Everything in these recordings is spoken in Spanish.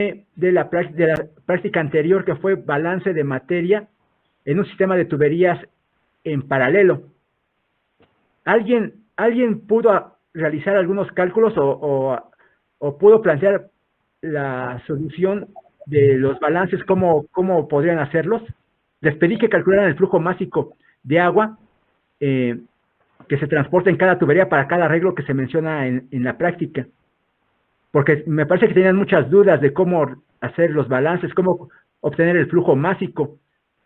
de la práctica anterior, que fue balance de materia en un sistema de tuberías en paralelo. ¿Alguien pudo realizar algunos cálculos o pudo plantear la solución de los balances, cómo podrían hacerlos? Les pedí que calcularan el flujo másico de agua que se transporta en cada tubería para cada arreglo que se menciona en la práctica. Porque me parece que tenían muchas dudas de cómo hacer los balances, cómo obtener el flujo másico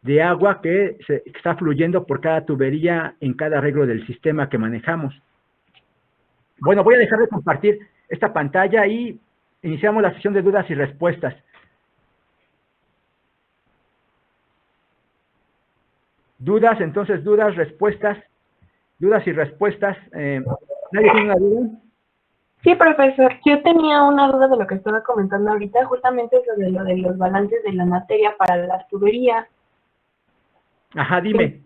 de agua que está fluyendo por cada tubería en cada arreglo del sistema que manejamos. Bueno, voy a dejar de compartir esta pantalla y iniciamos la sesión de dudas y respuestas. Dudas, entonces dudas, respuestas, dudas y respuestas. ¿Nadie tiene una duda? Sí, profesor, yo tenía una duda de lo que estaba comentando ahorita, justamente sobre lo de los balances de la materia para las tuberías. Ajá, dime.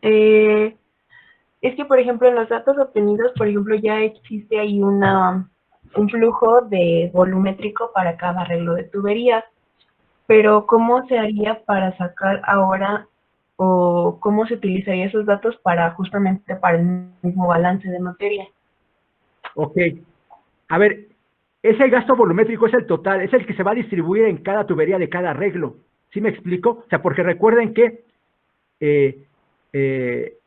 Es que, por ejemplo, en los datos obtenidos, por ejemplo, ya existe ahí un flujo de volumétrico para cada arreglo de tuberías, pero ¿cómo se haría para sacar ahora o cómo se utilizaría esos datos para justamente para el mismo balance de materia? Ok. A ver, ese gasto volumétrico es el total, es el que se va a distribuir en cada tubería de cada arreglo. ¿Sí me explico? O sea, porque recuerden que eh, eh,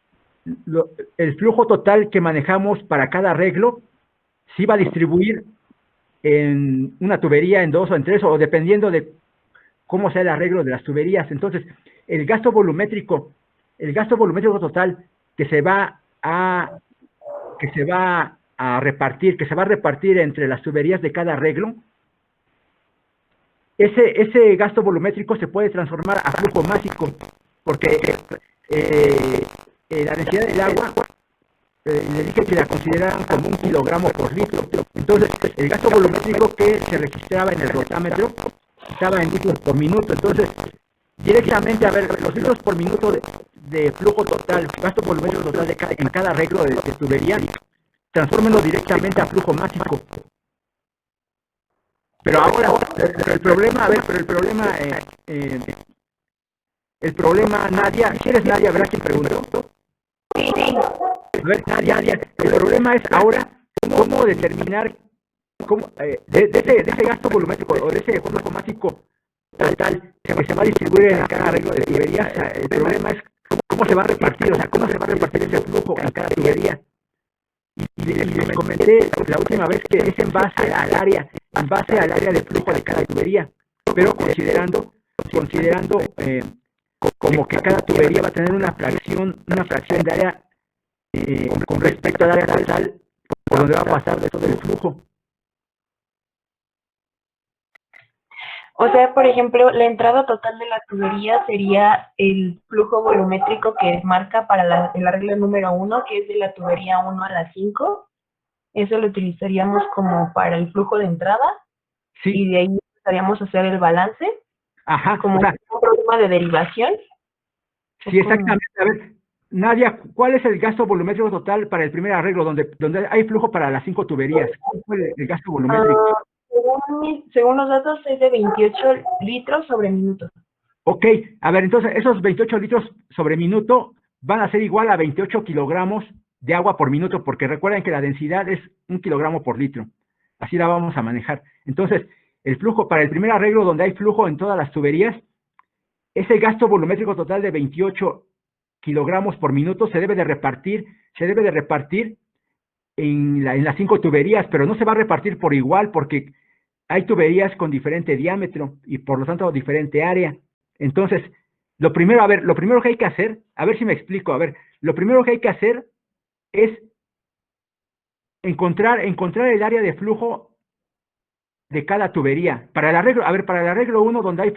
el flujo total que manejamos para cada arreglo se va a distribuir en una tubería, en dos o en tres, o dependiendo de cómo sea el arreglo de las tuberías. Entonces, el el gasto volumétrico total que se va a repartir, que se va a repartir entre las tuberías de cada arreglo, ese gasto volumétrico se puede transformar a flujo másico, porque la densidad del agua, le dije que la consideraban como 1 kilogramo por litro. Entonces, el gasto volumétrico que se registraba en el rotámetro estaba en litros por minuto. Entonces, directamente, a ver, los litros por minuto de flujo total, gasto volumétrico total en cada arreglo de tubería, transfórmenlo directamente a flujo másico. Pero ahora, el problema, a ver, el problema, Nadia, si eres Nadia, ¿verdad? ¿Quién preguntó? A ver, Nadia, el problema es ahora cómo determinar de ese gasto volumétrico o de ese flujo másico total que se va a distribuir en cada arreglo de tuberías. El problema es cómo se va a repartir, o sea, cómo se va a repartir ese flujo en cada tubería. Y les comenté la última vez que es en base al área de flujo de cada tubería, pero considerando como que cada tubería va a tener una fracción de área con respecto al área total por donde va a pasar de todo el flujo. O sea, por ejemplo, la entrada total de la tubería sería el flujo volumétrico que marca para el arreglo número 1, que es de la tubería 1 a la 5. Eso lo utilizaríamos como para el flujo de entrada. Sí. Y de ahí empezaríamos a hacer el balance. Ajá. Como un problema de derivación. Sí, exactamente. A ver, Nadia, ¿cuál es el gasto volumétrico total para el primer arreglo donde hay flujo para las 5 tuberías? ¿Cuál fue el gasto volumétrico? Según los datos es de 28 litros sobre minuto. Ok, a ver, entonces esos 28 litros sobre minuto van a ser igual a 28 kilogramos de agua por minuto, porque recuerden que la densidad es 1 kilogramo por litro. Así la vamos a manejar. Entonces, el flujo para el primer arreglo donde hay flujo en todas las tuberías, ese gasto volumétrico total de 28 kilogramos por minuto se debe de repartir en las 5 tuberías, pero no se va a repartir por igual porque hay tuberías con diferente diámetro y por lo tanto diferente área. Entonces, lo primero que hay que hacer, a ver si me explico, a ver, lo primero que hay que hacer es encontrar el área de flujo de cada tubería. Para el arreglo 1, donde hay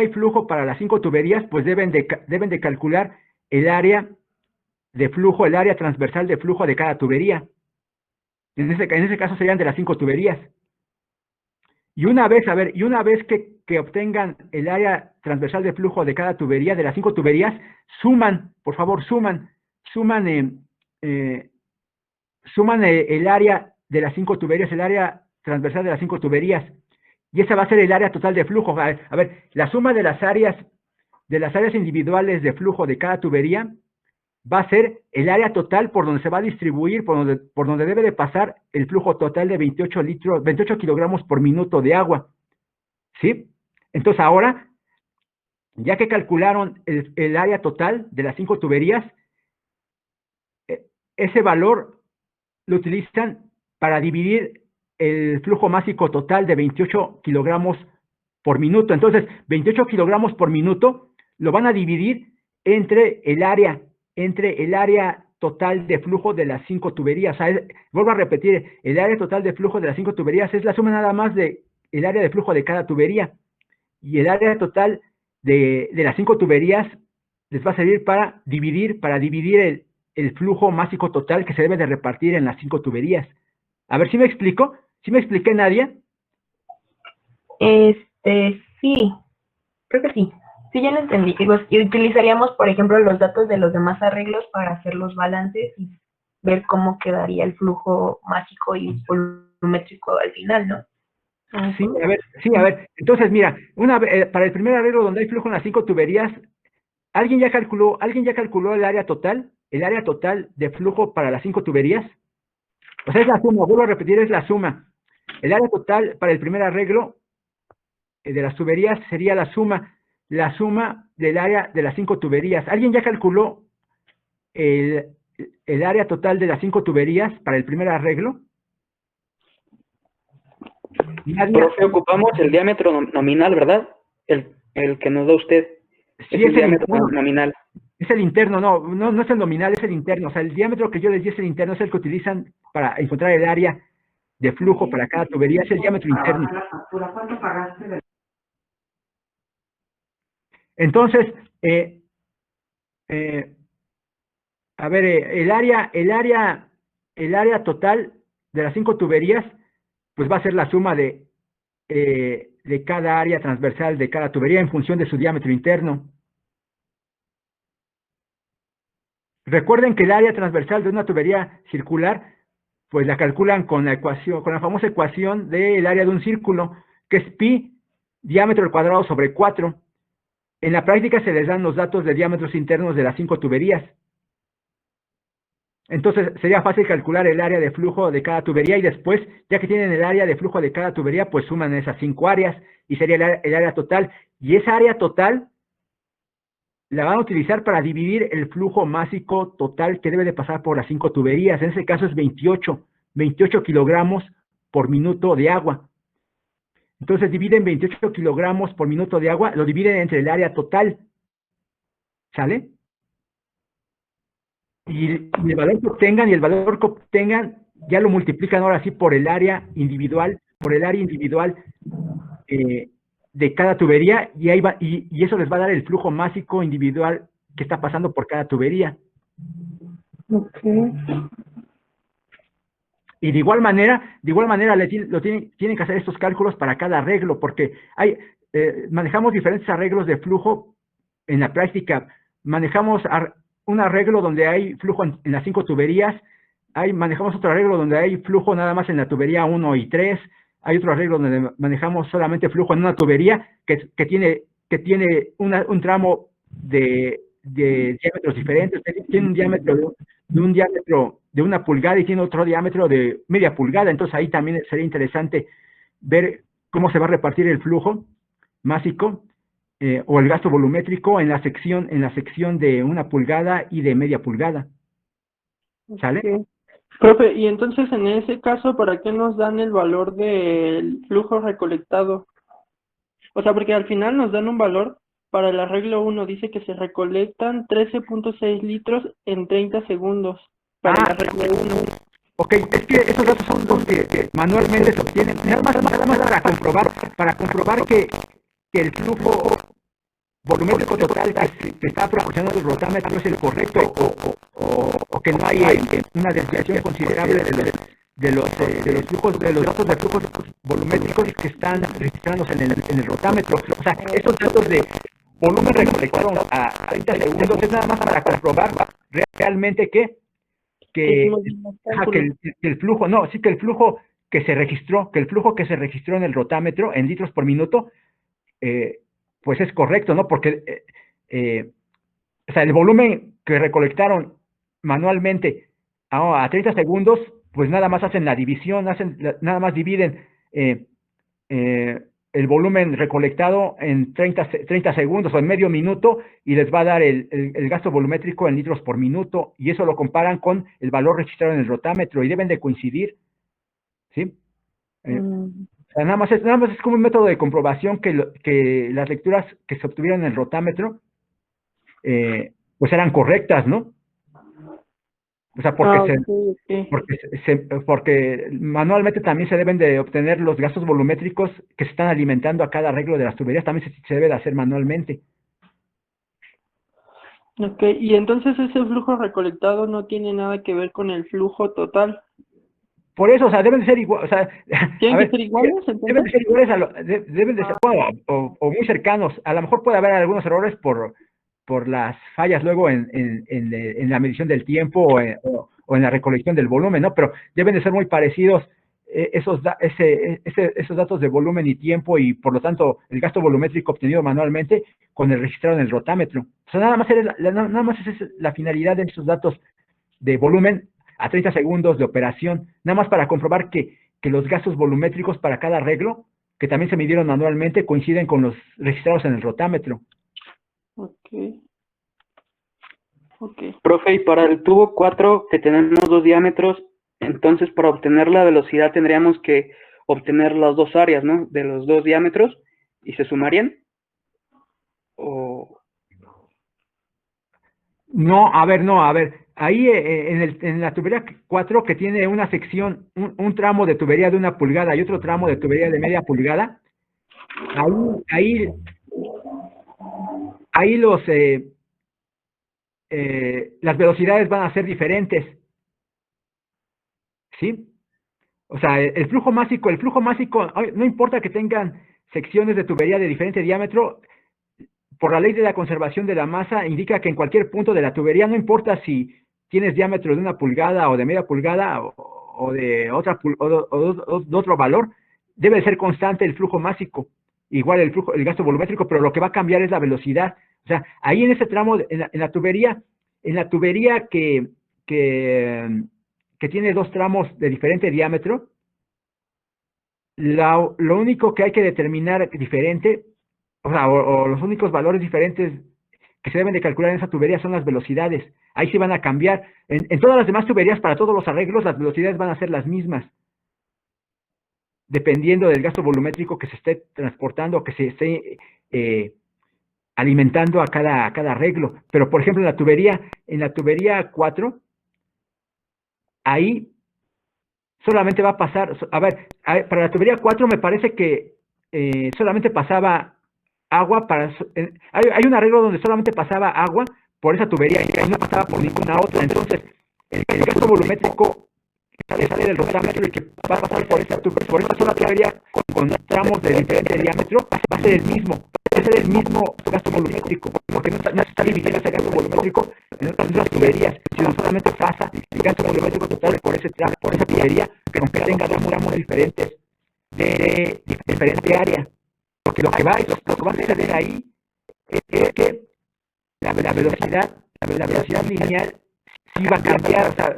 flujo para las 5 tuberías, pues deben de calcular el área de flujo, el área transversal de flujo de cada tubería. En ese caso serían de las 5 tuberías. Y una vez que obtengan el área transversal de flujo de cada tubería, de las 5 tuberías, por favor, suman el área de las 5 tuberías, el área transversal de las 5 tuberías. y esa va a ser el área total de flujo. A ver, la suma de las áreas individuales de flujo de cada tubería va a ser el área total por donde se va a distribuir, por donde debe de pasar el flujo total de 28 kilogramos por minuto de agua. ¿Sí? Entonces ahora, ya que calcularon el área total de las 5 tuberías, ese valor lo utilizan para dividir el flujo másico total de 28 kilogramos por minuto. Entonces, 28 kilogramos por minuto lo van a dividir entre el área total de flujo de las 5 tuberías. O sea, vuelvo a repetir, el área total de flujo de las 5 tuberías es la suma nada más de el área de flujo de cada tubería. Y el área total de las 5 tuberías les va a servir para dividir el flujo másico total que se debe de repartir en las 5 tuberías. A ver, ¿sí me explico? ¿Sí me expliqué, Nadia? Sí, creo que sí. Sí, ya lo entendí. Y utilizaríamos, por ejemplo, los datos de los demás arreglos para hacer los balances y ver cómo quedaría el flujo másico y volumétrico al final, ¿no? Sí, a ver. Entonces, mira, para el primer arreglo donde hay flujo en las 5 tuberías, ¿alguien ya calculó el área total? ¿El área total de flujo para las 5 tuberías? O sea, es la suma, vuelvo a repetir, es la suma. El área total para el primer arreglo de las tuberías sería la suma del área de las 5 tuberías. ¿Alguien ya calculó el área total de las 5 tuberías para el primer arreglo? Profe, ocupamos el diámetro nominal, ¿verdad? El que nos da usted. Sí, es el diámetro nominal. Es el interno, no es el nominal, es el interno. O sea, el diámetro que yo les di es el interno, es el que utilizan para encontrar el área de flujo para cada tubería, es el diámetro interno. ¿Cuánto pagaste? Entonces, a ver, el área total de las 5 tuberías, pues va a ser la suma de cada área transversal de cada tubería en función de su diámetro interno. Recuerden que el área transversal de una tubería circular, pues la calculan con la famosa ecuación del área de un círculo, que es pi, diámetro al cuadrado sobre 4. En la práctica se les dan los datos de diámetros internos de las 5 tuberías. Entonces sería fácil calcular el área de flujo de cada tubería y después, ya que tienen el área de flujo de cada tubería, pues suman esas 5 áreas y sería el área total. Y esa área total la van a utilizar para dividir el flujo másico total que debe de pasar por las 5 tuberías. En ese caso es 28 kilogramos por minuto de agua. Entonces dividen 28 kilogramos por minuto de agua, lo dividen entre el área total. ¿Sale? Y el valor que obtengan, ya lo multiplican ahora sí por el área individual, de cada tubería, y ahí va, y eso les va a dar el flujo másico individual que está pasando por cada tubería. Okay. Y de igual manera tienen que hacer estos cálculos para cada arreglo, porque manejamos diferentes arreglos de flujo en la práctica. Manejamos un arreglo donde hay flujo en las 5 tuberías, manejamos otro arreglo donde hay flujo nada más en la tubería 1 y 3, hay otro arreglo donde manejamos solamente flujo en una tubería que tiene un tramo de diámetros diferentes, tiene un diámetro de 1 pulgada y tiene otro diámetro de media pulgada. Entonces ahí también sería interesante ver cómo se va a repartir el flujo másico o el gasto volumétrico en la sección de 1 pulgada y de media pulgada. ¿Sale? Okay. Profe, y entonces en ese caso, ¿para qué nos dan el valor del flujo recolectado? O sea, porque al final nos dan un valor para el arreglo 1, dice que se recolectan 13.6 litros en 30 segundos para el arreglo 1. Ok, es que esos datos son los que manualmente se obtienen, nada más para comprobar que el flujo volumétrico total que está proporcionando el rotámetro es el correcto o que no hay una desviación considerable de los flujos, de los datos de flujos volumétricos que están registrándose en el rotámetro. O sea, estos datos de volumen recolectado a 30 segundos es nada más para comprobar realmente que el flujo, que se registró, que el flujo que se registró en el rotámetro en litros por minuto, pues es correcto, ¿no? Porque o sea, el volumen que recolectaron manualmente a 30 segundos, pues nada más hacen la división, nada más dividen el volumen recolectado en 30 segundos o en medio minuto y les va a dar el gasto volumétrico en litros por minuto, y eso lo comparan con el valor registrado en el rotámetro y deben de coincidir, ¿sí? O sea, nada más es como un método de comprobación que las lecturas que se obtuvieron en el rotámetro pues eran correctas, ¿no? O sea, porque manualmente también se deben de obtener los gastos volumétricos que se están alimentando a cada arreglo de las tuberías, también se debe de hacer manualmente. Ok, y entonces ese flujo recolectado no tiene nada que ver con el flujo total. Por eso, o sea, deben de ser iguales, o sea, ¿Tienen que ser iguales, entonces? Deben de ser iguales, deben de ser, bueno, o muy cercanos. A lo mejor puede haber algunos errores por las fallas luego en la medición del tiempo o en la recolección del volumen, ¿no? Pero deben de ser muy parecidos esos datos de volumen y tiempo, y por lo tanto el gasto volumétrico obtenido manualmente con el registrado en el rotámetro. O sea, nada más es la finalidad de esos datos de volumen a 30 segundos de operación, nada más para comprobar que los gastos volumétricos para cada arreglo, que también se midieron manualmente, coinciden con los registrados en el rotámetro. Ok. Profe, y para el tubo 4, que tenemos 2 diámetros, entonces para obtener la velocidad tendríamos que obtener las 2 áreas, ¿no? De los 2 diámetros, ¿y se sumarían? ¿O...? No, a ver, ahí en la tubería 4, que tiene una sección, un tramo de tubería de 1 pulgada y otro tramo de tubería de media pulgada, ahí las velocidades van a ser diferentes, ¿sí? O sea, el flujo másico, no importa que tengan secciones de tubería de diferente diámetro, por la ley de la conservación de la masa, indica que en cualquier punto de la tubería, no importa si tienes diámetro de 1 pulgada o de media pulgada o de otro valor, debe ser constante el flujo másico, igual el gasto volumétrico, pero lo que va a cambiar es la velocidad. O sea, ahí en ese tramo, en la tubería que tiene 2 tramos de diferente diámetro, lo único que hay que determinar diferente, o sea, o los únicos valores diferentes que se deben de calcular en esa tubería son las velocidades. Ahí sí van a cambiar. En todas las demás tuberías, para todos los arreglos, las velocidades van a ser las mismas, dependiendo del gasto volumétrico que se esté transportando o que se esté alimentando a cada arreglo. Pero, por ejemplo, en la tubería 4, ahí solamente va a pasar, a ver, para la tubería 4 me parece que solamente pasaba agua hay un arreglo donde solamente pasaba agua por esa tubería y no pasaba por ninguna otra. Entonces, el gasto volumétrico que sale del rotámetro y que va a pasar por esa sola tubería con tramos de diferente diámetro, va a ser el mismo gasto volumétrico, porque no se está dividiendo ese gasto volumétrico en otras tuberías, sino solamente pasa el gasto volumétrico total por esa tubería, que aunque tenga 2 tramos diferentes de diferente área. Porque lo que va a suceder ahí es que la velocidad lineal sí va a cambiar. O sea,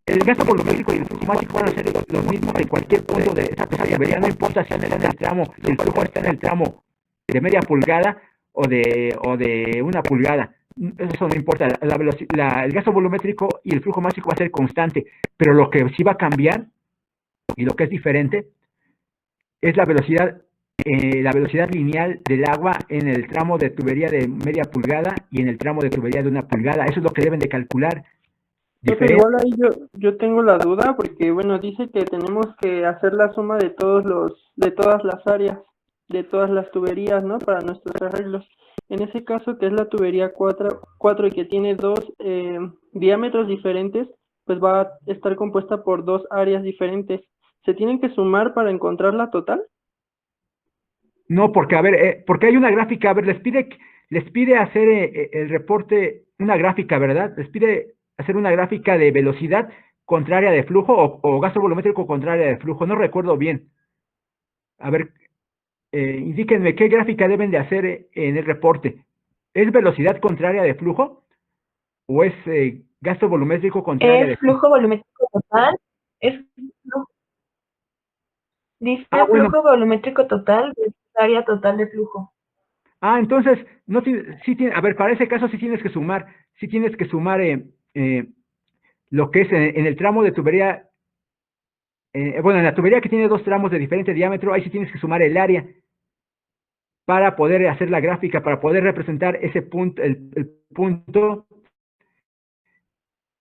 el gasto volumétrico y el flujo másico van a ser los mismos en cualquier punto de esa tubería, no importa si está en el tramo, si el flujo está en el tramo de media pulgada o de 1 pulgada. Eso no importa. El gasto volumétrico y el flujo másico va a ser constante, pero lo que sí va a cambiar y lo que es diferente es la velocidad lineal del agua en el tramo de tubería de media pulgada y en el tramo de tubería de 1 pulgada. Eso es lo que deben de calcular. Pero igual ahí yo tengo la duda, porque bueno, dice que tenemos que hacer la suma de todas las áreas, de todas las tuberías, ¿no? Para nuestros arreglos. En ese caso, que es la tubería 4 y que tiene 2 diámetros diferentes, pues va a estar compuesta por 2 áreas diferentes. ¿Se tienen que sumar para encontrar la total? No, porque, a ver, porque hay una gráfica, a ver, les pide hacer el reporte, una gráfica, ¿verdad? Les pide hacer una gráfica de velocidad contra área de flujo o gasto volumétrico contra área de flujo, no recuerdo bien. A ver, indíquenme qué gráfica deben de hacer en el reporte. ¿Es velocidad contra área de flujo o es gasto volumétrico contra área de Es flujo? flujo volumétrico total, es flujo, dice Ah, bueno. flujo volumétrico total de área total de flujo. Ah, entonces, no sí tiene, a ver, para ese caso sí tienes que sumar lo que es en el tramo de tubería, bueno, en la tubería que tiene dos tramos de diferente diámetro, ahí sí tienes que sumar el área para poder hacer la gráfica, para poder representar ese punto, el punto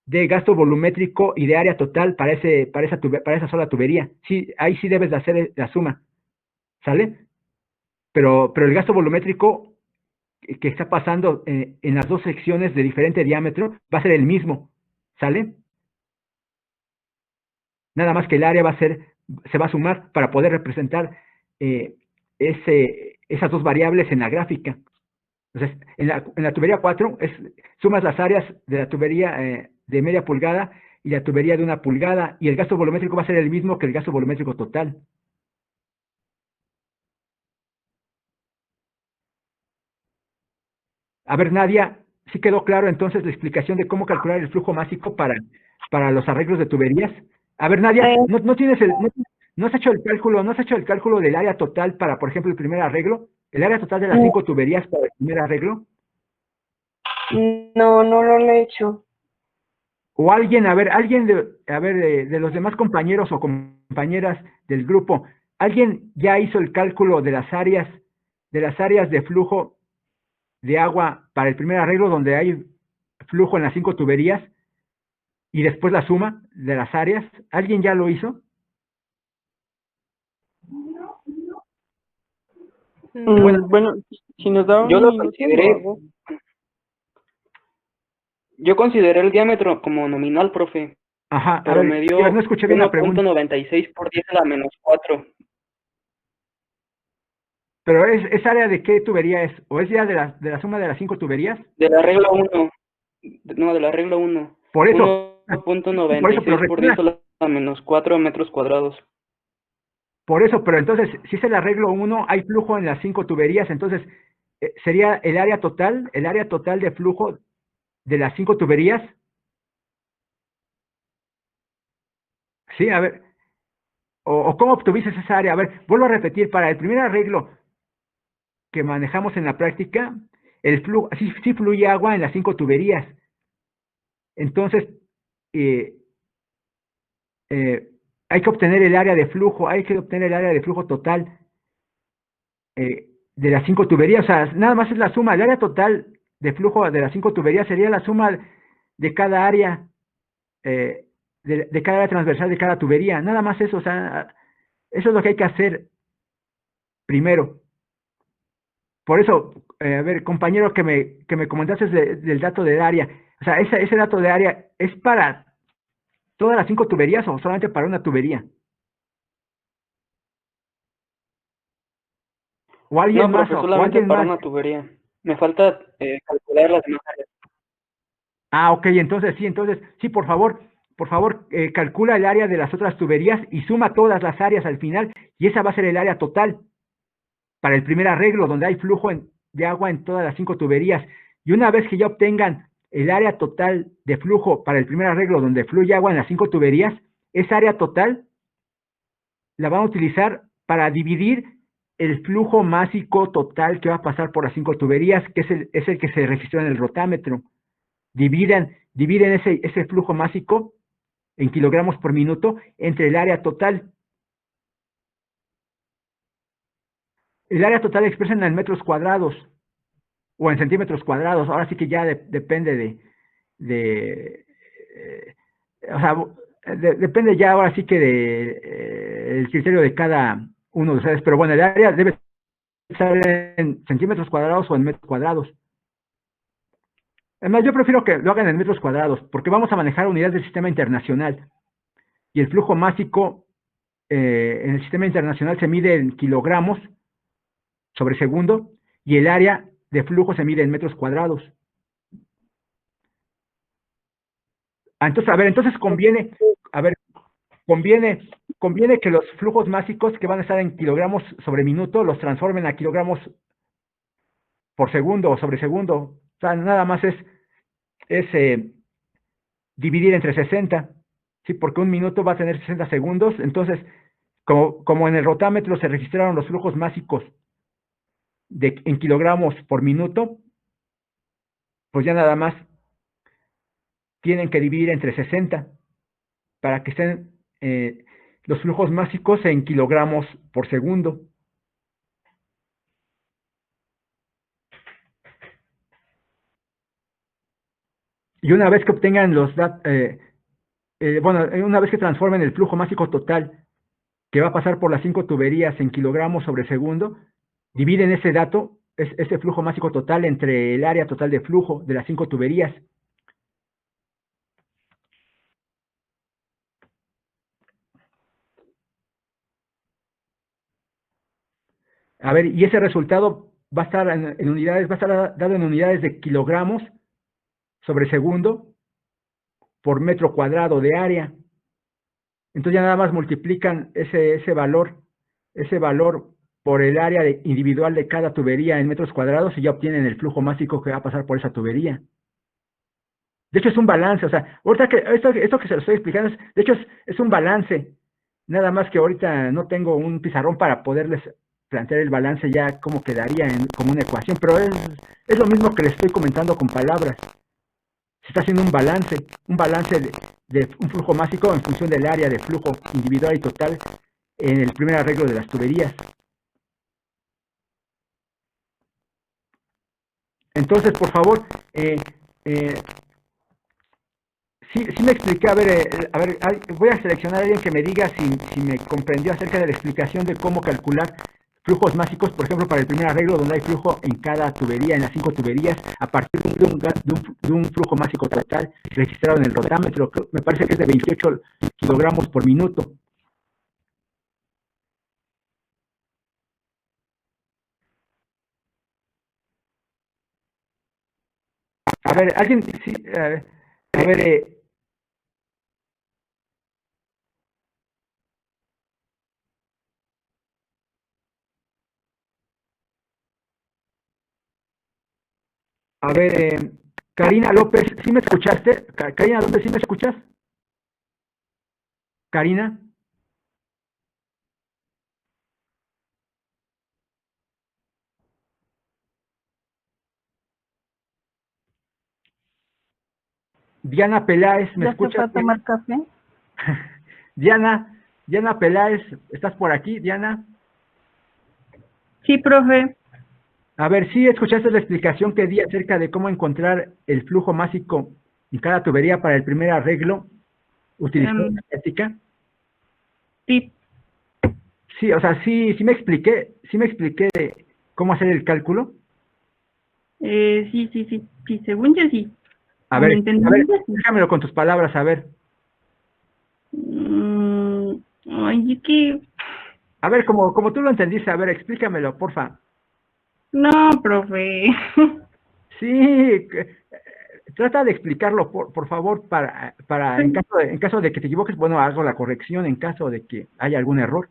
de gasto volumétrico y de área total para esa sola tubería. Sí, ahí sí debes de hacer la suma, ¿sale? Pero el gasto volumétrico que está pasando en las dos secciones de diferente diámetro va a ser el mismo, ¿sale? Nada más que el área se va a sumar para poder representar esas dos variables en la gráfica. Entonces, en la tubería 4 sumas las áreas de la tubería de media pulgada y la tubería de 1 pulgada, y el gasto volumétrico va a ser el mismo que el gasto volumétrico total. A ver, Nadia, ¿sí quedó claro entonces la explicación de cómo calcular el flujo másico para los arreglos de tuberías? A ver, Nadia, ¿no has hecho el cálculo, no has hecho el cálculo del área total para, por ejemplo, el primer arreglo? ¿El área total de las 5 tuberías para el primer arreglo? No, no lo he hecho. O alguien, a ver, de los demás compañeros o compañeras del grupo, ¿alguien ya hizo el cálculo de las áreas de flujo de agua para el primer arreglo donde hay flujo en las 5 tuberías y después la suma de las áreas? ¿Alguien ya lo hizo? Bueno, Bueno, si nos da Yo un lo minuto, lo consideré, hago. yo consideré el diámetro como nominal, profe, ajá, a pero me ver, no dio escuché bien la pregunta, 1.96 por 10 a la menos 4 pero ¿es área de qué tubería es? ¿O es ya de la suma de las 5 tuberías? de la regla 1, no, de la regla 1, Por eso, por eso, pero 1.96 por 10 recuerda, a la menos 4 metros cuadrados. por eso, pero entonces, si es el arreglo 1, hay flujo en las 5 tuberías, entonces sería el área total de flujo de las 5 tuberías. Sí, a ver, o cómo obtuviste esa área. A ver, vuelvo a repetir, para el primer arreglo que manejamos en la práctica, el flujo, sí fluye agua en las 5 tuberías. Entonces, eh, eh, hay que obtener el área de flujo, hay que obtener el área de flujo total de las 5 tuberías. O sea, nada más es la suma. El área total de flujo de las 5 tuberías sería la suma de cada área, de cada área transversal de cada tubería. Nada más eso. O sea, eso es lo que hay que hacer primero. Por eso, a ver, compañero, que me comentaste del dato del área. O sea, ese dato de área es para todas las 5 tuberías o solamente para una tubería. O alguien No, más, profe, o solamente alguien para más. una tubería. Me falta calcular las demás áreas. Ah, ok, entonces, sí, por favor, calcula el área de las otras tuberías y suma todas las áreas al final, y esa va a ser el área total para el primer arreglo, donde hay flujo de agua en todas las 5 tuberías. Y una vez que ya obtengan el área total de flujo para el primer arreglo, donde fluye agua en las 5 tuberías, esa área total la van a utilizar para dividir el flujo másico total que va a pasar por las 5 tuberías, que es el que se registró en el rotámetro. Dividen ese flujo másico en kilogramos por minuto entre el área total. El área total expresa en metros cuadrados o en centímetros cuadrados. Ahora sí que ya depende de o sea, depende ya ahora sí que el criterio de cada uno de ustedes. Pero bueno, el área debe estar en centímetros cuadrados o en metros cuadrados. Además, yo prefiero que lo hagan en metros cuadrados, porque vamos a manejar unidades del sistema internacional. Y el flujo másico en el sistema internacional se mide en kilogramos sobre segundo y el área de flujo se mide en metros cuadrados. Entonces, a ver, entonces conviene, conviene que los flujos másicos que van a estar en kilogramos sobre minuto los transformen a kilogramos por segundo o sobre segundo. O sea, nada más es dividir entre 60, ¿sí? Porque un minuto va a tener 60 segundos. Entonces, como en el rotámetro se registraron los flujos másicos en kilogramos por minuto, pues ya nada más tienen que dividir entre 60 para que estén los flujos másicos en kilogramos por segundo. Y una vez que obtengan una vez que transformen el flujo másico total que va a pasar por las 5 tuberías en kilogramos sobre segundo, dividen ese dato, ese flujo másico total, entre el área total de flujo de las 5 tuberías. A ver, y ese resultado va a estar en unidades, va a estar dado en unidades de kilogramos sobre segundo por metro cuadrado de área. Entonces ya nada más multiplican ese valor por el área individual de cada tubería en metros cuadrados y ya obtienen el flujo másico que va a pasar por esa tubería. De hecho es un balance, o sea, ahorita que esto que se lo estoy explicando, de hecho es un balance. Nada más que ahorita no tengo un pizarrón para poderles plantear el balance ya cómo quedaría como una ecuación, pero es lo mismo que les estoy comentando con palabras. Se está haciendo un balance de un flujo másico en función del área de flujo individual y total en el primer arreglo de las tuberías. Entonces, por favor, sí me expliqué, voy a seleccionar a alguien que me diga si me comprendió acerca de la explicación de cómo calcular flujos másicos, por ejemplo, para el primer arreglo donde hay flujo en cada tubería, en las 5 tuberías, a partir de un flujo másico total registrado en el rotámetro. Me parece que es de 28 kilogramos por minuto. A ver, alguien, sí, a ver, Karina López, ¿sí me escuchaste? Karina López, ¿sí me escuchas? Karina. Diana Peláez, ¿me ¿Ya se fue escuchas? a tomar café? Diana Peláez, ¿estás por aquí, Diana? Sí, profe. A ver, ¿sí escuchaste la explicación que di acerca de cómo encontrar el flujo másico en cada tubería para el primer arreglo utilizando la práctica? Sí. Sí, o sea, sí me expliqué de cómo hacer el cálculo. Sí, según yo sí. A ¿Me ver, entendiste? déjamelo con tus palabras, a ver. Ay, es que... A ver, como tú lo entendiste, a ver, explícamelo, porfa. No, profe. Sí, trata de explicarlo, por favor, en caso de que te equivoques, bueno, hago la corrección en caso de que haya algún error.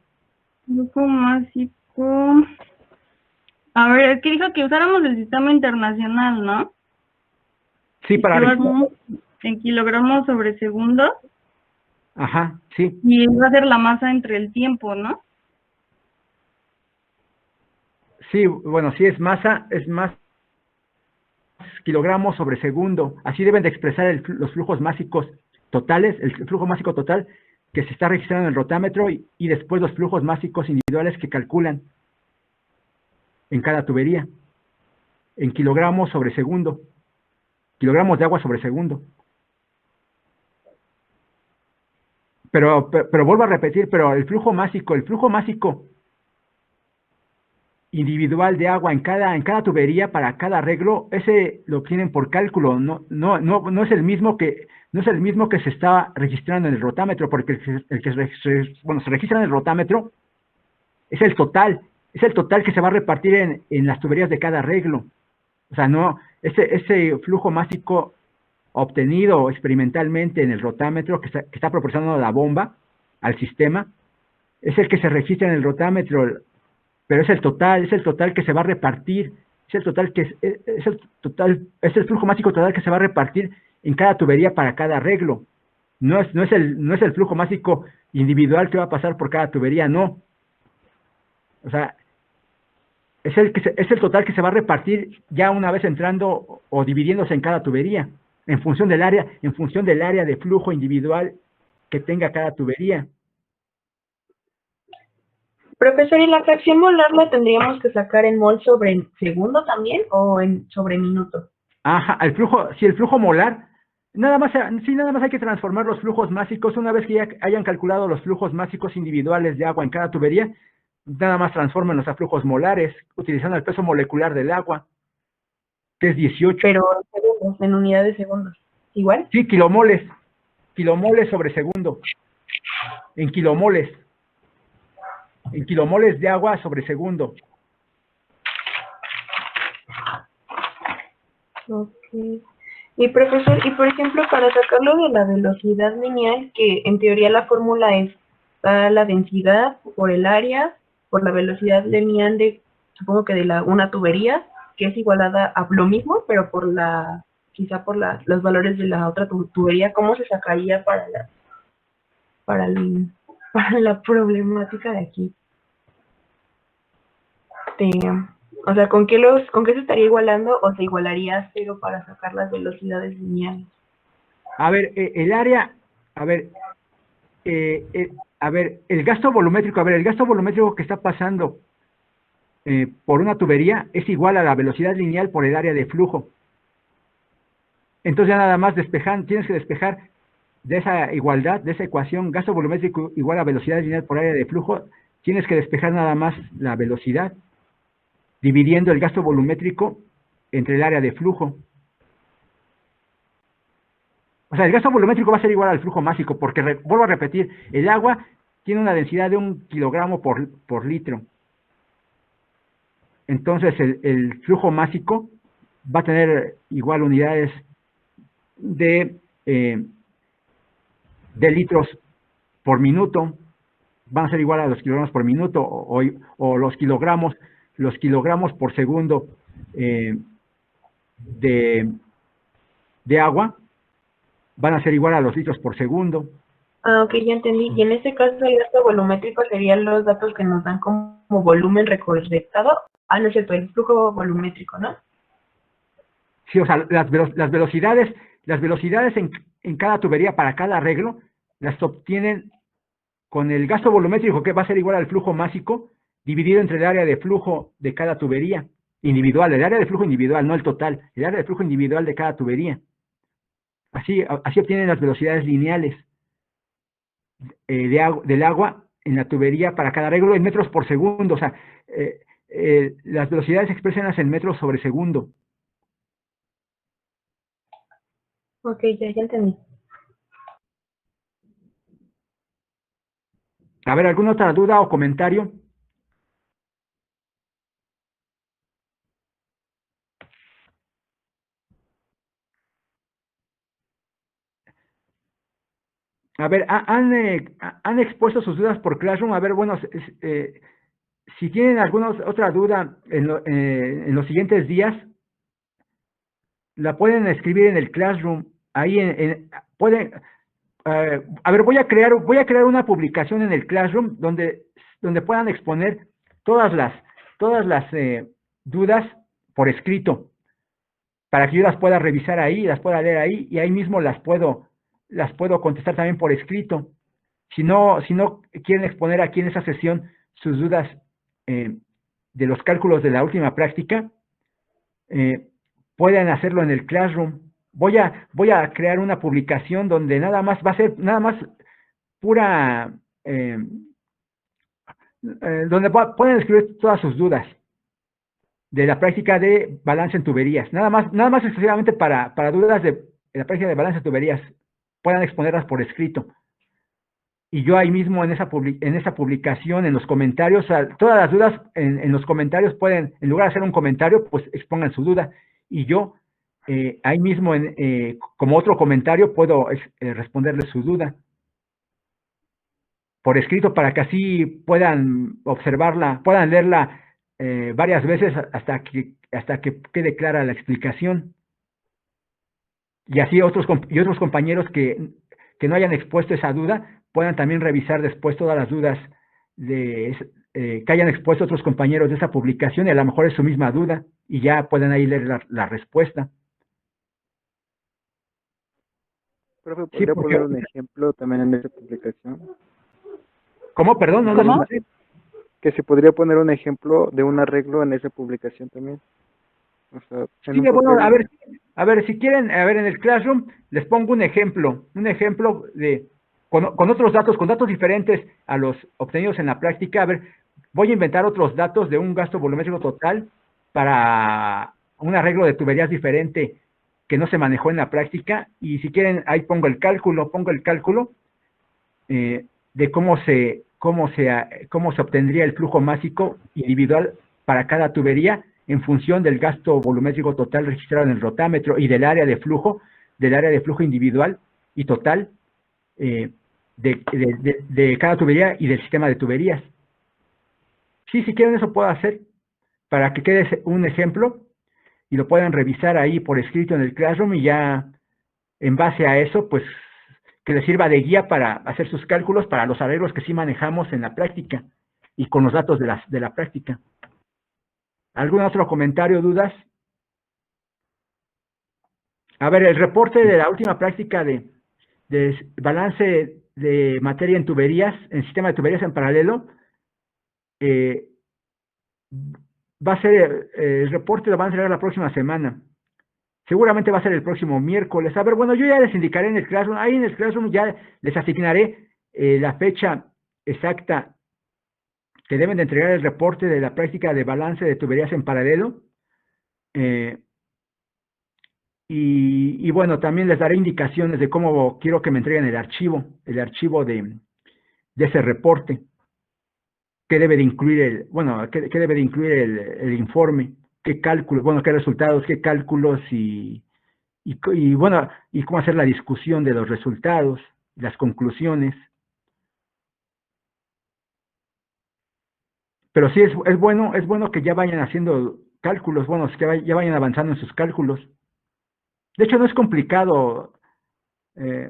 Grupo másico. A ver, es que dijo que usáramos el sistema internacional, ¿no? Sí, Y que íbamos en kilogramos sobre segundo. Ajá, sí. Y iba a ser la masa entre el tiempo, ¿no? Sí, bueno, sí es masa, es más kilogramos sobre segundo. Así deben de expresar los flujos másicos totales, el flujo másico total que se está registrando en el rotámetro y después los flujos másicos individuales que calculan en cada tubería, en kilogramos sobre segundo, kilogramos de agua sobre segundo. Pero vuelvo a repetir, pero el flujo másico individual de agua en cada tubería para cada arreglo, ese lo obtienen por cálculo, no es el mismo que se está registrando en el rotámetro, porque el que se registra en el rotámetro es el total que se va a repartir en las tuberías de cada arreglo. O sea, no, ese flujo másico obtenido experimentalmente en el rotámetro que está proporcionando la bomba, al sistema, es el que se registra en el rotámetro, pero es el total que se va a repartir, es el total que es el flujo másico total que se va a repartir en cada tubería para cada arreglo. No es el flujo másico individual que va a pasar por cada tubería, no. O sea, es el total que se va a repartir ya una vez entrando o dividiéndose en cada tubería, en función del área de flujo individual que tenga cada tubería. Profesor, ¿y la fracción molar la tendríamos que sacar en mol sobre segundo también o sobre minuto? Ajá, si el flujo molar, nada más hay que transformar los flujos másicos. Una vez que ya hayan calculado los flujos másicos individuales de agua en cada tubería, nada más transfórmenlos a flujos molares, utilizando el peso molecular del agua, que es 18. Pero en segundos, en unidades de segundos. ¿Igual? Sí, kilomoles sobre segundo, en kilomoles de agua sobre segundo. Ok. Y profesor, y por ejemplo, para sacarlo de la velocidad lineal, que en teoría la fórmula es la densidad por el área, por la velocidad lineal de, supongo que de una tubería, que es igualada a lo mismo, pero quizá por los valores de la otra tubería, ¿cómo se sacaría para la problemática de aquí? O sea, ¿con qué se estaría igualando o se igualaría a cero para sacar las velocidades lineales? A ver, el área, a ver, el gasto volumétrico que está pasando por una tubería es igual a la velocidad lineal por el área de flujo. Entonces ya nada más tienes que despejar de esa igualdad, de esa ecuación, gasto volumétrico igual a velocidad lineal por área de flujo, tienes que despejar nada más la velocidad, dividiendo el gasto volumétrico entre el área de flujo. O sea, el gasto volumétrico va a ser igual al flujo másico, porque vuelvo a repetir, el agua tiene una densidad de 1 kilogramo por litro. Entonces el flujo másico va a tener igual unidades de litros por minuto, van a ser igual a los kilogramos por minuto o los kilogramos por segundo de agua van a ser igual a los litros por segundo. Ah, ok, ya entendí. Y en este caso el gasto volumétrico serían los datos que nos dan como volumen recolectado. Ah, no es cierto, el flujo volumétrico, ¿no? Sí, o sea, las velocidades en cada tubería para cada arreglo las obtienen con el gasto volumétrico, que va a ser igual al flujo másico dividido entre el área de flujo de cada tubería individual, el área de flujo individual, no el total, el área de flujo individual de cada tubería. Así obtienen las velocidades lineales del agua en la tubería para cada arreglo en metros por segundo. O sea, las velocidades expresan en metros sobre segundo. Ok, ya entendí. A ver, ¿alguna otra duda o comentario? A ver, han expuesto sus dudas por Classroom. A ver, bueno, si tienen alguna otra duda en los siguientes días, la pueden escribir en el Classroom. Ahí pueden, a ver, voy a crear una publicación en el Classroom donde puedan exponer todas las dudas por escrito, para que yo las pueda revisar ahí, las pueda leer ahí, y ahí mismo las puedo contestar también por escrito. Si no quieren exponer aquí en esa sesión sus dudas de los cálculos de la última práctica, pueden hacerlo en el Classroom. Voy a crear una publicación donde nada más va a ser pura, donde pueden escribir todas sus dudas de la práctica de balance en tuberías. Nada más exclusivamente para dudas de la práctica de balance en tuberías, puedan exponerlas por escrito. Y yo ahí mismo en esa publicación, en los comentarios, todas las dudas en los comentarios pueden, en lugar de hacer un comentario, pues expongan su duda. Y yo ahí mismo, como otro comentario, puedo responderle su duda. por escrito para que así puedan observarla, puedan leerla varias veces hasta que quede clara la explicación. Y así otros compañeros que no hayan expuesto esa duda puedan también revisar después todas las dudas que hayan expuesto otros compañeros de esa publicación, y a lo mejor es su misma duda y ya pueden ahí leer la respuesta. Profe, Sí, ¿podría porque, poner un ejemplo también en esa publicación? ¿cómo? Perdón, no lo ¿Cómo? escuché. Que se podría poner un ejemplo de un arreglo en esa publicación también. O sea, en Sí, un bueno, papel. a ver, si quieren, a ver, en el Classroom les pongo un ejemplo con otros datos, con datos diferentes a los obtenidos en la práctica. A ver, voy a inventar otros datos de un gasto volumétrico total para un arreglo de tuberías diferente que no se manejó en la práctica, y si quieren, ahí pongo el cálculo de cómo se obtendría el flujo másico individual para cada tubería en función del gasto volumétrico total registrado en el rotámetro y del área de flujo individual y total de cada tubería y del sistema de tuberías. Sí, si quieren eso puedo hacer para que quede un ejemplo y lo puedan revisar ahí por escrito en el Classroom, y ya en base a eso, pues que les sirva de guía para hacer sus cálculos para los arreglos que sí manejamos en la práctica y con los datos de la práctica. ¿Algún otro comentario, dudas? A ver, el reporte de la última práctica de balance de materia en tuberías, en sistema de tuberías en paralelo, eh, va a ser, el reporte lo van a entregar la próxima semana. Seguramente va a ser el próximo miércoles. A ver, bueno, yo ya les indicaré en el Classroom, ahí en el Classroom ya les asignaré la fecha exacta que deben de entregar el reporte de la práctica de balance de tuberías en paralelo. Eh, y bueno, también les daré indicaciones de cómo quiero que me entreguen el archivo de ese reporte, qué debe de incluir qué debe de incluir el informe, qué cálculos, bueno, qué resultados, qué cálculos y bueno, y cómo hacer la discusión de los resultados, las conclusiones. Pero sí es bueno que ya vayan haciendo cálculos, bueno, ya vayan avanzando en sus cálculos. De hecho, no es complicado. eh,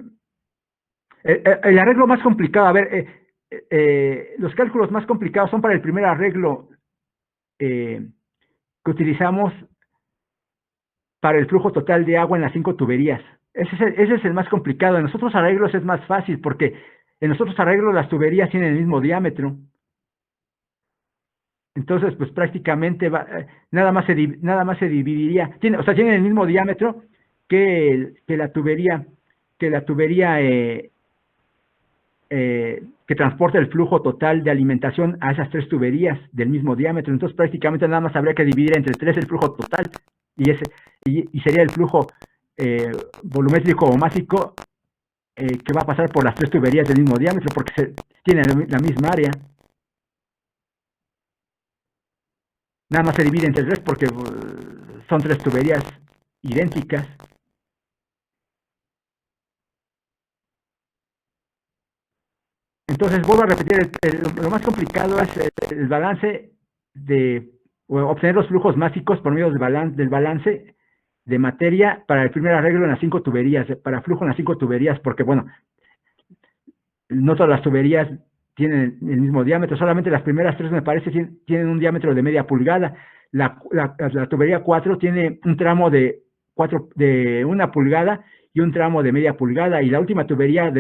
el arreglo más complicado, a ver, los cálculos más complicados son para el primer arreglo que utilizamos para el flujo total de agua en las 5 tuberías. Ese es el más complicado. En los otros arreglos es más fácil porque en los otros arreglos las tuberías tienen el mismo diámetro. Entonces, pues prácticamente nada más se dividiría. O sea, tienen el mismo diámetro que la tubería que transporta el flujo total de alimentación a esas 3 tuberías del mismo diámetro. Entonces, prácticamente nada más habría que dividir entre 3 el flujo total y sería el flujo eh, volumétrico o másico que va a pasar por las 3 tuberías del mismo diámetro porque tienen la misma área. Nada más se divide entre 3 porque son 3 tuberías idénticas. Entonces, vuelvo a repetir, lo más complicado es el balance o obtener los flujos másicos por medio del balance de materia para el primer arreglo en las 5 tuberías, para flujo en las 5 tuberías, porque bueno, no todas las tuberías tienen el mismo diámetro, solamente las primeras 3 me parece tienen un diámetro de media pulgada. La tubería 4 tiene un tramo de 1 pulgada y un tramo de media pulgada, y la última tubería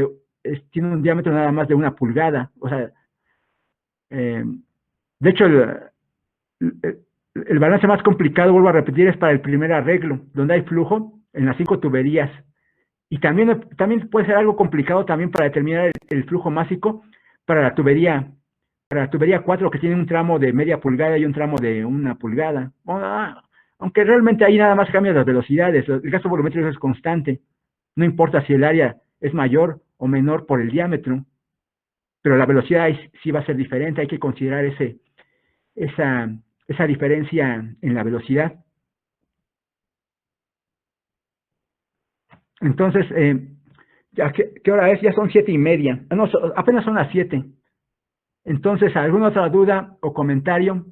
tiene un diámetro nada más de 1 pulgada. O sea, de hecho, el balance más complicado, vuelvo a repetir, es para el primer arreglo, donde hay flujo en las 5 tuberías. Y también puede ser algo complicado también para determinar el flujo másico para la tubería 4, que tiene un tramo de media pulgada y un tramo de 1 pulgada. Aunque realmente ahí nada más cambian las velocidades, el gasto volumétrico es constante. No importa si el área es mayor o menor por el diámetro, pero la velocidad sí va a ser diferente, hay que considerar esa diferencia en la velocidad. Entonces, ¿qué hora es? Ya son 7:30. No, apenas son las 7. Entonces, ¿alguna otra duda o comentario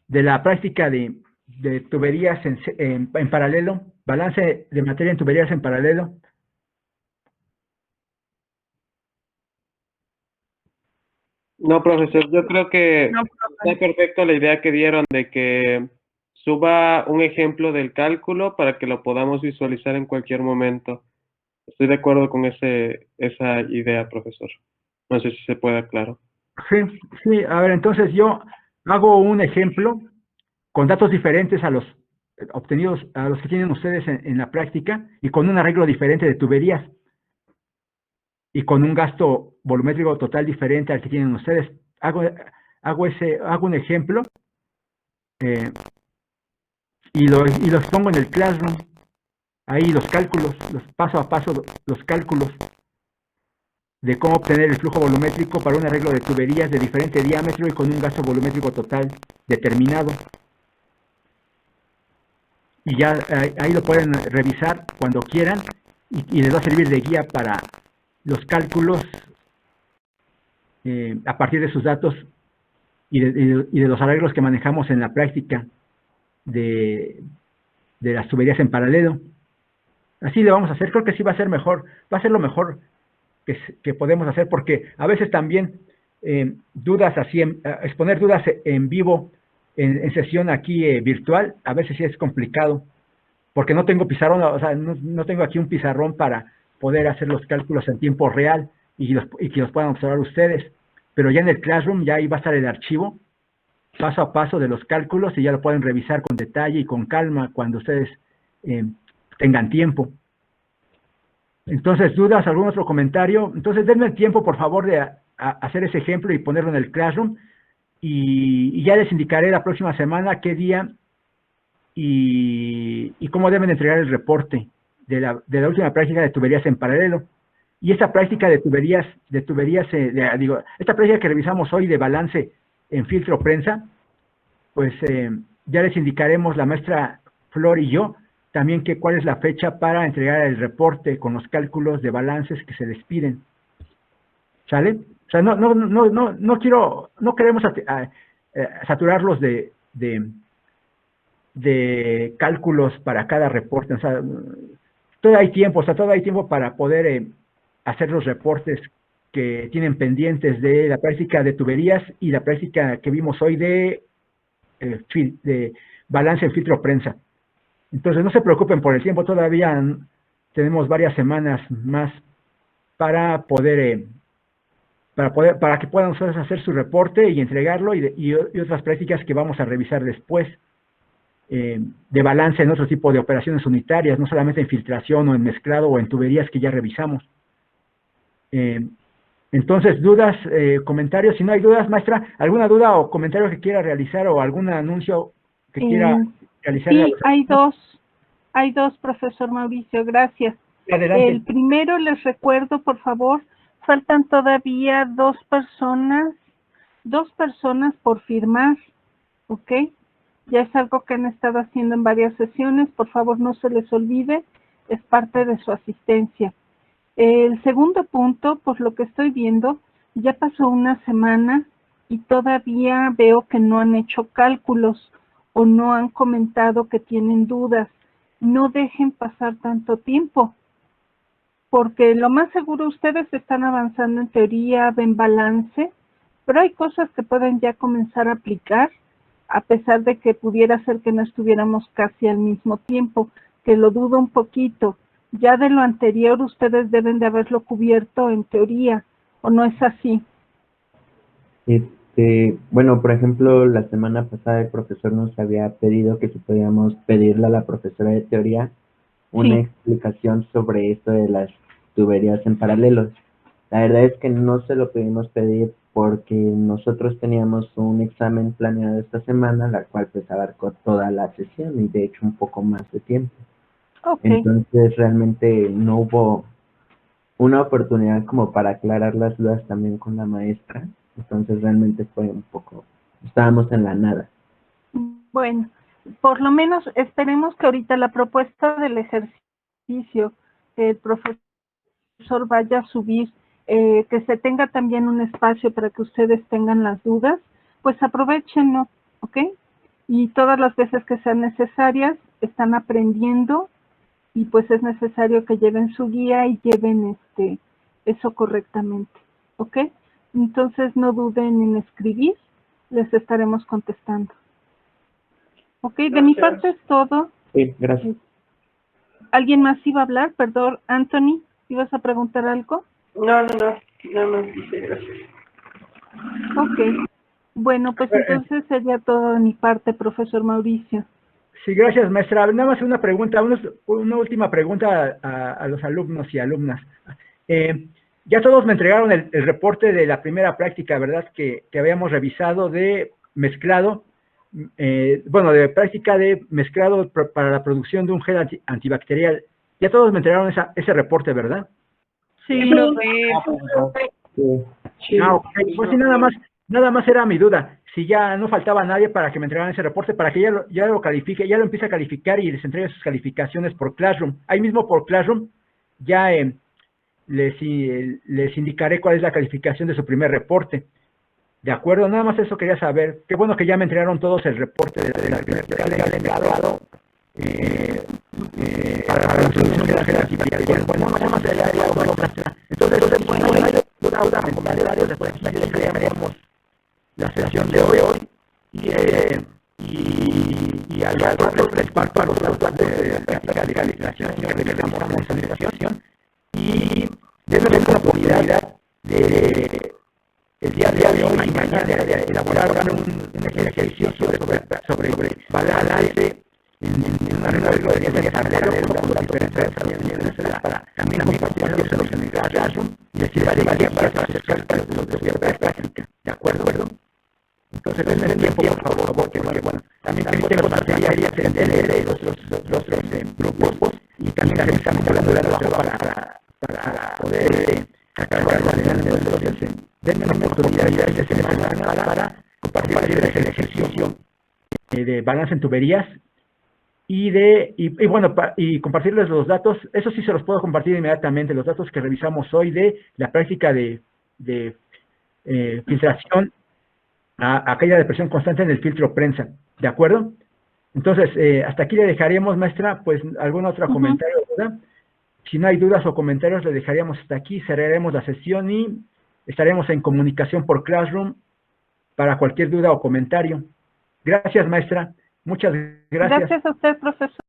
de la práctica de tuberías en paralelo? Balance de materia en tuberías en paralelo. No, profesor, yo creo que No, está perfecto la idea que dieron de que suba un ejemplo del cálculo para que lo podamos visualizar en cualquier momento. Estoy de acuerdo con esa idea, profesor. No sé si se puede aclarar. Sí, sí, a ver, entonces yo hago un ejemplo con datos diferentes a los obtenidos, a los que tienen ustedes en la práctica y con un arreglo diferente de tuberías y con un gasto volumétrico total diferente al que tienen ustedes. Hago un ejemplo eh, y lo expongo en el Classroom. Ahí los cálculos, los paso a paso, los cálculos de cómo obtener el flujo volumétrico para un arreglo de tuberías de diferente diámetro y con un gasto volumétrico total determinado. Y ya ahí lo pueden revisar cuando quieran y les va a servir de guía para los cálculos a partir de sus datos y de los arreglos que manejamos en la práctica de las tuberías en paralelo. Así le vamos a hacer, creo que sí va a ser mejor, va a ser lo mejor que podemos hacer, porque a veces también dudas así, exponer dudas en vivo, en sesión aquí virtual, a veces sí es complicado, porque no tengo pizarrón, o sea, no tengo aquí un pizarrón para poder hacer los cálculos en tiempo real y que los puedan observar ustedes, pero ya en el Classroom ya ahí va a estar el archivo, paso a paso de los cálculos y ya lo pueden revisar con detalle y con calma cuando ustedes tengan tiempo. Entonces, ¿dudas? ¿Algún otro comentario? Entonces, denme el tiempo, por favor, de hacer ese ejemplo y ponerlo en el Classroom. Y ya les indicaré la próxima semana qué día y cómo deben entregar el reporte de la última práctica de tuberías en paralelo. Y esta práctica de tuberías, esta práctica que revisamos hoy de balance en filtro prensa, pues ya les indicaremos la maestra Flor y yo también cuál es la fecha para entregar el reporte con los cálculos de balances que se les piden. ¿Sale? O sea, no queremos saturarlos de cálculos para cada reporte. O sea, todavía hay tiempo, todavía hay tiempo para poder hacer los reportes que tienen pendientes de la práctica de tuberías y la práctica que vimos hoy de balance en filtro prensa. Entonces no se preocupen por el tiempo, todavía tenemos varias semanas más para para que puedan ustedes hacer su reporte y entregarlo y otras prácticas que vamos a revisar después de balance en otro tipo de operaciones unitarias, no solamente en filtración o en mezclado o en tuberías que ya revisamos. Entonces, dudas, comentarios, si no hay dudas, maestra, ¿alguna duda o comentario que quiera realizar o algún anuncio que quiera realizar? Sí, hay dos, profesor Mauricio, gracias. Adelante. El primero, les recuerdo, por favor, faltan todavía dos personas por firmar, ¿ok? Ya es algo que han estado haciendo en varias sesiones, por favor no se les olvide, es parte de su asistencia. El segundo punto, por lo que estoy viendo, ya pasó una semana y todavía veo que no han hecho cálculos o no han comentado que tienen dudas. No dejen pasar tanto tiempo, porque lo más seguro ustedes están avanzando en teoría, ven balance, pero hay cosas que pueden ya comenzar a aplicar, a pesar de que pudiera ser que no estuviéramos casi al mismo tiempo, que lo dudo un poquito. Ya de lo anterior ustedes deben de haberlo cubierto en teoría, ¿o no es así? Bueno, por ejemplo, la semana pasada el profesor nos había pedido que si podíamos pedirle a la profesora de teoría una Sí. explicación sobre esto de las tuberías en paralelos. La verdad es que no se lo pudimos pedir porque nosotros teníamos un examen planeado esta semana, la cual pues abarcó toda la sesión y de hecho un poco más de tiempo. Ok. Entonces realmente no hubo una oportunidad como para aclarar las dudas también con la maestra. Entonces realmente fue un poco, estábamos en la nada. Bueno, por lo menos esperemos que ahorita la propuesta del ejercicio, el profesor vaya a subir que se tenga también un espacio para que ustedes tengan las dudas, pues aprovechenlo, ¿ok? Y todas las veces que sean necesarias, están aprendiendo y pues es necesario que lleven su guía y lleven eso correctamente, ¿ok? Entonces no duden en escribir, les estaremos contestando. Ok, de mi parte es todo. Sí, gracias. ¿Alguien más iba a hablar? Perdón, Anthony, ¿ibas a preguntar algo? No, nada más dice gracias. Ok, bueno, pues entonces sería todo de mi parte, profesor Mauricio. Sí, gracias, maestra. Nada más una pregunta, una última pregunta a los alumnos y alumnas. Ya todos me entregaron el reporte de la primera práctica, ¿verdad? Que habíamos revisado de mezclado, bueno, de práctica de mezclado para la producción de un gel antibacterial. Ya todos me entregaron ese reporte, ¿verdad? Sí, Sí. Ah, ok. Pues sí, nada más era mi duda. Si ya no faltaba nadie para que me entregaran ese reporte, para que ya lo califique, ya lo empiece a calificar y les entregue sus calificaciones por Classroom. Ahí mismo por Classroom ya les indicaré cuál es la calificación de su primer reporte. De acuerdo, nada más eso quería saber. Qué bueno que ya me entregaron todos el reporte de la primera práctica para la solución de la gel. Bueno, nada más el área entonces, bueno, hay una comentarios después de que creamos la sesión de hoy y al los tres para los de práctica de calificación que realizamos esta sesión y debe haber la oportunidad de el día de hoy y mañana de elaborar un ejercicio sobre balance en una regla de paralelo con las diferentes herramientas para también compartirlos en el Classroom y así vale para acercar los de práctica. ¿De acuerdo? Entonces, denme el tiempo, por favor, que bueno, también tengo materiales en DLL, los grupos, y también estamos hablando de la para poder sacar adelante los procesos. Denme una oportunidad de semana para compartirles el ejercicio de balance en tuberías y bueno, y compartirles los datos. Eso sí se los puedo compartir inmediatamente, los datos que revisamos hoy de la práctica de filtración a aquella de presión constante en el filtro prensa, ¿de acuerdo? Entonces, hasta aquí le dejaríamos, maestra, pues algún otro comentario, ¿verdad? Si no hay dudas o comentarios, le dejaríamos hasta aquí, cerraremos la sesión y estaremos en comunicación por Classroom para cualquier duda o comentario. Gracias, maestra. Muchas gracias. Gracias a usted, profesor.